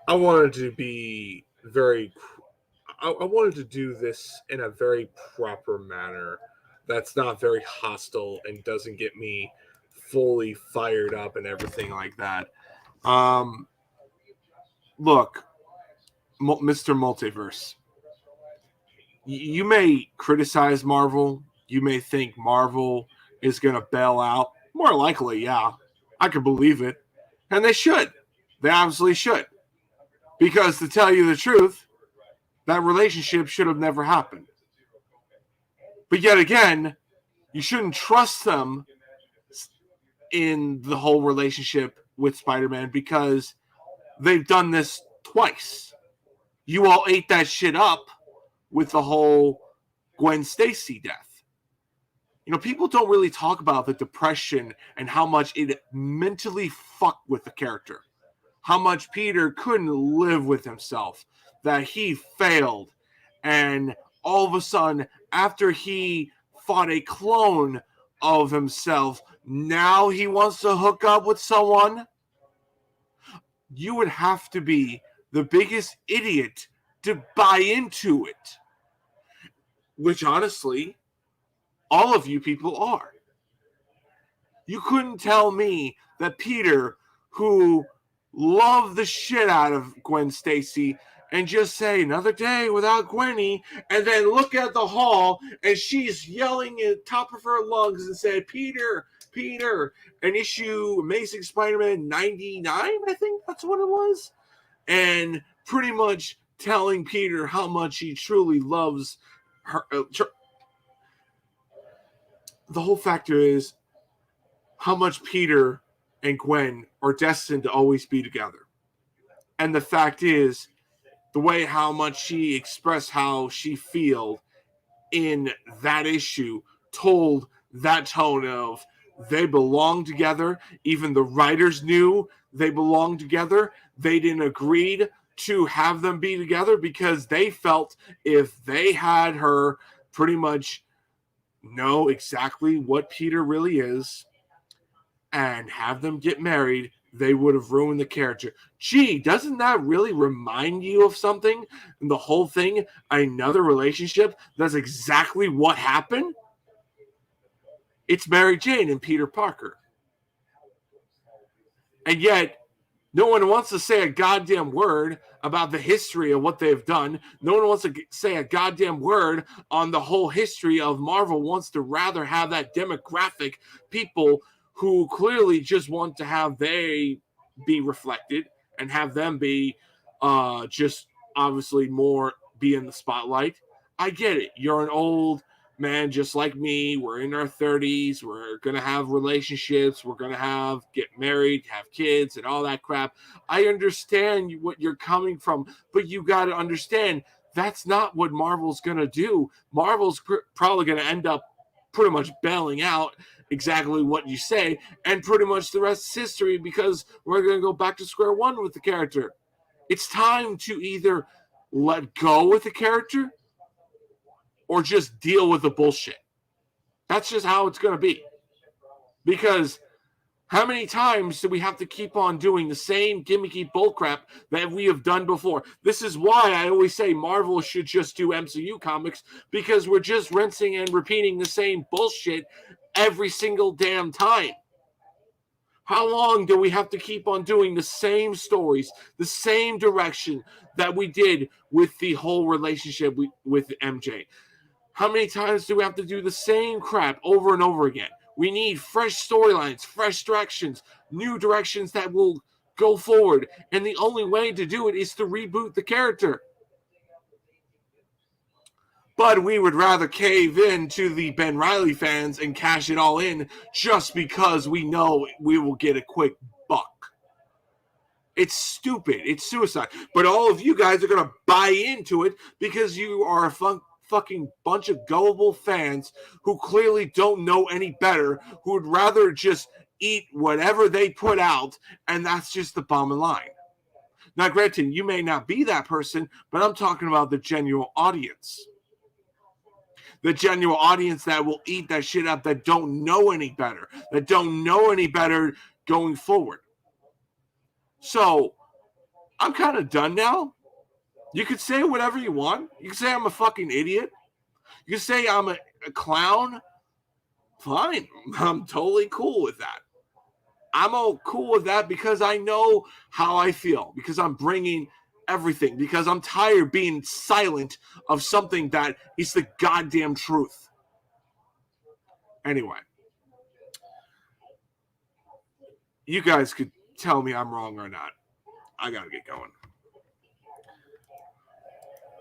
I wanted to be very. I wanted to do this in a very proper manner that's not very hostile and doesn't get me fully fired up and everything like that. Um, Look, Mr. Multiverse, you may criticize Marvel. You may think Marvel is going to bail out. More likely, yeah. I could believe it. And they should. They obviously should. Because to tell you the truth, that relationship should have never happened. But yet again, you shouldn't trust them in the whole relationship with Spider-Man because they've done this twice. You all ate that shit up with the whole Gwen Stacy death. You know, people don't really talk about the depression and how much it mentally fucked with the character. How much Peter couldn't live with himself, that he failed. And all of a sudden, after he fought a clone of himself, now he wants to hook up with someone. You would have to be the biggest idiot to buy into it. Which honestly, all of you people are. You couldn't tell me that Peter, who loved the shit out of Gwen Stacy, and just say another day without Gwenny, and then look at the hall and she's yelling at the top of her lungs and say, Peter, Peter, and issue Amazing Spider-Man 99, I think that's what it was, and pretty much telling Peter how much he truly loves her. The whole factor is how much Peter and Gwen are destined to always be together. And the fact is, the way how much she expressed how she felt in that issue told that tone of they belong together. Even the writers knew they belonged together. They didn't agree to have them be together because they felt if they had her pretty much know exactly what Peter really is and have them get married, they would have ruined the character. Gee, doesn't that really remind you of something? And the whole thing, another relationship, that's exactly what happened? It's Mary Jane and Peter Parker. And yet, no one wants to say a goddamn word about the history of what they've done. No one wants to say a goddamn word on the whole history of Marvel. Wants to rather have that demographic people who clearly just want to have they be reflected and have them be just obviously more be in the spotlight. I get it. You're an old man just like me. We're in our 30s. We're going to have relationships. We're going to get married, have kids, and all that crap. I understand what you're coming from, but you got to understand that's not what Marvel's going to do. Marvel's probably going to end up pretty much bailing out exactly what you say, and pretty much the rest is history because we're going to go back to square one with the character. It's time to either let go with the character or just deal with the bullshit. That's just how it's going to be. Because how many times do we have to keep on doing the same gimmicky bullcrap that we have done before? This is why I always say Marvel should just do MCU comics, because we're just rinsing and repeating the same bullshit every single damn time. How long do we have to keep on doing the same stories, the same direction that we did with the whole relationship with MJ? How many times do we have to do the same crap over and over again? We need fresh storylines, fresh directions, new directions that will go forward. And the only way to do it is to reboot the character. But we would rather cave in to the Ben Reilly fans and cash it all in just because we know we will get a quick buck. It's stupid. It's suicide. But all of you guys are going to buy into it because you are a fucking bunch of gullible fans who clearly don't know any better, who would rather just eat whatever they put out, and that's just the bottom line. Now, granted, you may not be that person, but I'm talking about the genuine audience. The genuine audience that will eat that shit up, that don't know any better, going forward. So, I'm kind of done now. You could say whatever you want. You can say I'm a fucking idiot. You can say I'm a clown. Fine. I'm totally cool with that. I'm all cool with that because I know how I feel, because I'm bringing everything, because I'm tired being silent of something that is the goddamn truth. Anyway, you guys could tell me I'm wrong or not. I gotta get going.